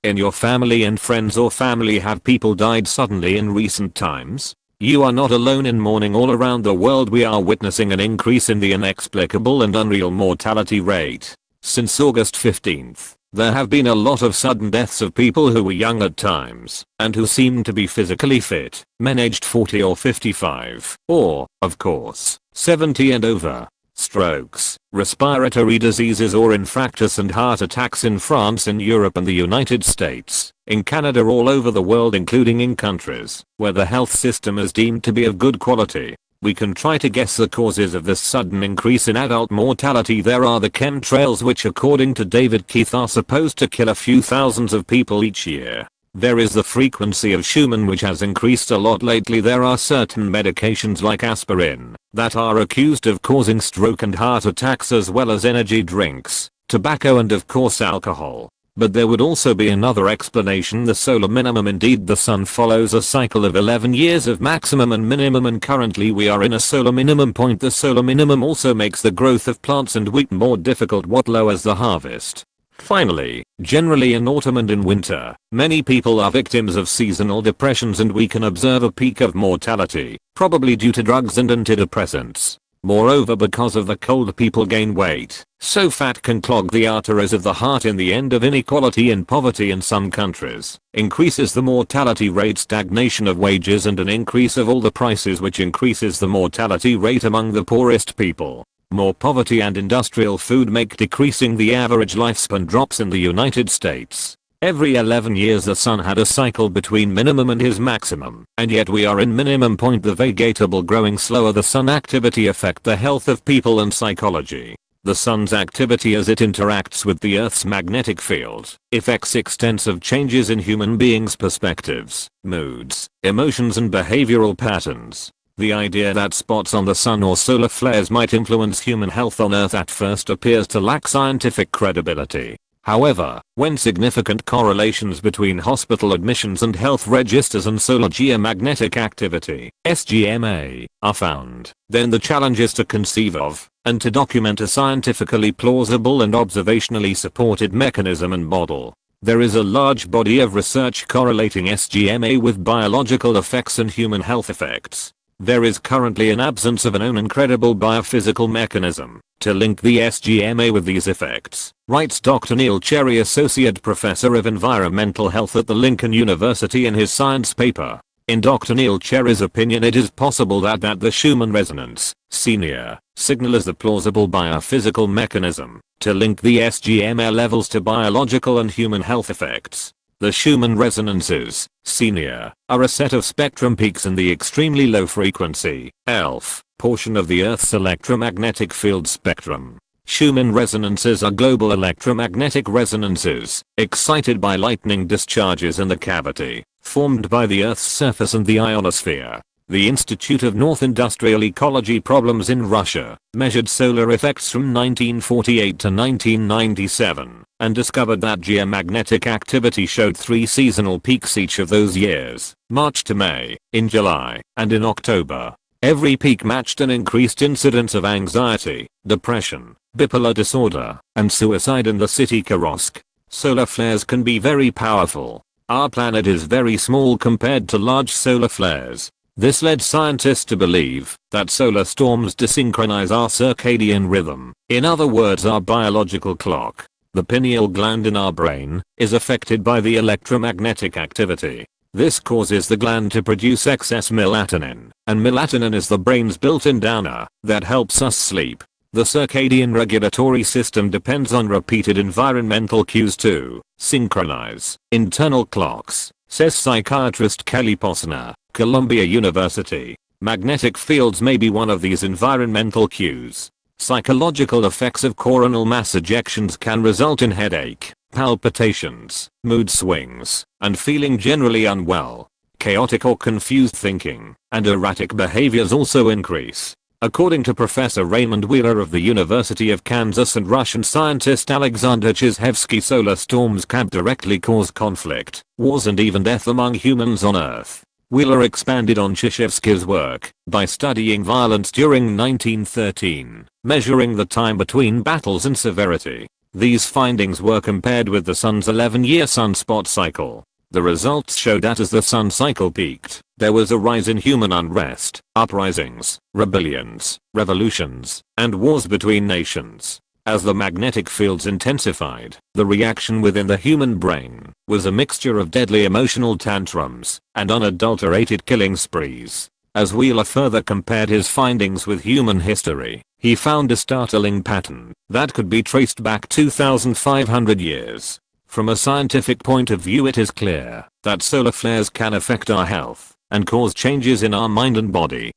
In your family and friends or family, have people died suddenly in recent times? You are not alone in mourning. All around the world we are witnessing an increase in the inexplicable and unreal mortality rate. Since August 15th, there have been a lot of sudden deaths of people who were young at times and who seemed to be physically fit, men aged 40 or 55, or, of course, 70 and over. Strokes, respiratory diseases or infarctus and heart attacks in France, in Europe and the United States, in Canada, all over the world, including in countries where the health system is deemed to be of good quality. We can try to guess the causes of this sudden increase in adult mortality. There are the chemtrails, which according to David Keith are supposed to kill a few thousands of people each year. There is the frequency of Schumann, which has increased a lot lately. There are certain medications like aspirin that are accused of causing stroke and heart attacks, as well as energy drinks, tobacco and of course alcohol. But there would also be another explanation: the solar minimum. Indeed, the sun follows a cycle of 11 years of maximum and minimum, and currently we are in a solar minimum point. The solar minimum also makes the growth of plants and wheat more difficult, what lowers the harvest. Finally, generally in autumn and in winter, many people are victims of seasonal depressions, and we can observe a peak of mortality, probably due to drugs and antidepressants. Moreover, because of the cold, people gain weight, so fat can clog the arteries of the heart. In the end of inequality and poverty in some countries increases the mortality rate. Stagnation of wages and an increase of all the prices, which increases the mortality rate among the poorest people. More poverty and industrial food make decreasing the average lifespan. Drops in the United States. Every 11 years the sun had a cycle between minimum and his maximum, and yet we are in minimum point. The vegetable growing slower. The sun activity affect the health of people and psychology. The sun's activity as it interacts with the Earth's magnetic field affects extensive changes in human beings' perspectives, moods, emotions and behavioral patterns. The idea that spots on the sun or solar flares might influence human health on Earth at first appears to lack scientific credibility. However, when significant correlations between hospital admissions and health registers and solar-geomagnetic activity (S-GMA) are found, then the challenge is to conceive of and to document a scientifically plausible and observationally supported mechanism and model. There is a large body of research correlating S-GMA with biological effects and human health effects. There is currently an absence of a known and credible biophysical mechanism to link the S-GMA with these effects, writes Dr. Neil Cherry, Associate Professor of Environmental Health at the Lincoln University, in his science paper. In Dr. Neil Cherry's opinion, it is possible that the Schumann resonance, Senior, signal is the plausible biophysical mechanism to link the S-GMA levels to biological and human health effects. The Schumann resonances, Senior, are a set of spectrum peaks in the extremely low frequency, ELF, portion of the Earth's electromagnetic field spectrum. Schumann resonances are global electromagnetic resonances, excited by lightning discharges in the cavity formed by the Earth's surface and the ionosphere. The Institute of North Industrial Ecology Problems in Russia measured solar effects from 1948 to 1997 and discovered that geomagnetic activity showed 3 seasonal peaks each of those years: March to May, in July, and in October. Every peak matched an increased incidence of anxiety, depression, bipolar disorder, and suicide in the city Kursk. Solar flares can be very powerful. Our planet is very small compared to large solar flares. This led scientists to believe that solar storms desynchronize our circadian rhythm, in other words our biological clock. The pineal gland in our brain is affected by the electromagnetic activity. This causes the gland to produce excess melatonin, and melatonin is the brain's built-in downer that helps us sleep. The circadian regulatory system depends on repeated environmental cues to synchronize internal clocks, says psychiatrist Kelly Posner, Columbia University. Magnetic fields may be one of these environmental cues. Psychological effects of coronal mass ejections can result in headache, palpitations, mood swings, and feeling generally unwell. Chaotic or confused thinking and erratic behaviors also increase. According to Professor Raymond Wheeler of the University of Kansas and Russian scientist Alexander Chizhevsky, solar storms can directly cause conflict, wars and even death among humans on Earth. Wheeler expanded on Chizhevsky's work by studying violence during 1913, measuring the time between battles and severity. These findings were compared with the sun's 11-year sunspot cycle. The results showed that as the sun cycle peaked, there was a rise in human unrest, uprisings, rebellions, revolutions, and wars between nations. As the magnetic fields intensified, the reaction within the human brain was a mixture of deadly emotional tantrums and unadulterated killing sprees. As Wheeler further compared his findings with human history, he found a startling pattern that could be traced back 2,500 years. From a scientific point of view, it is clear that solar flares can affect our health and cause changes in our mind and body.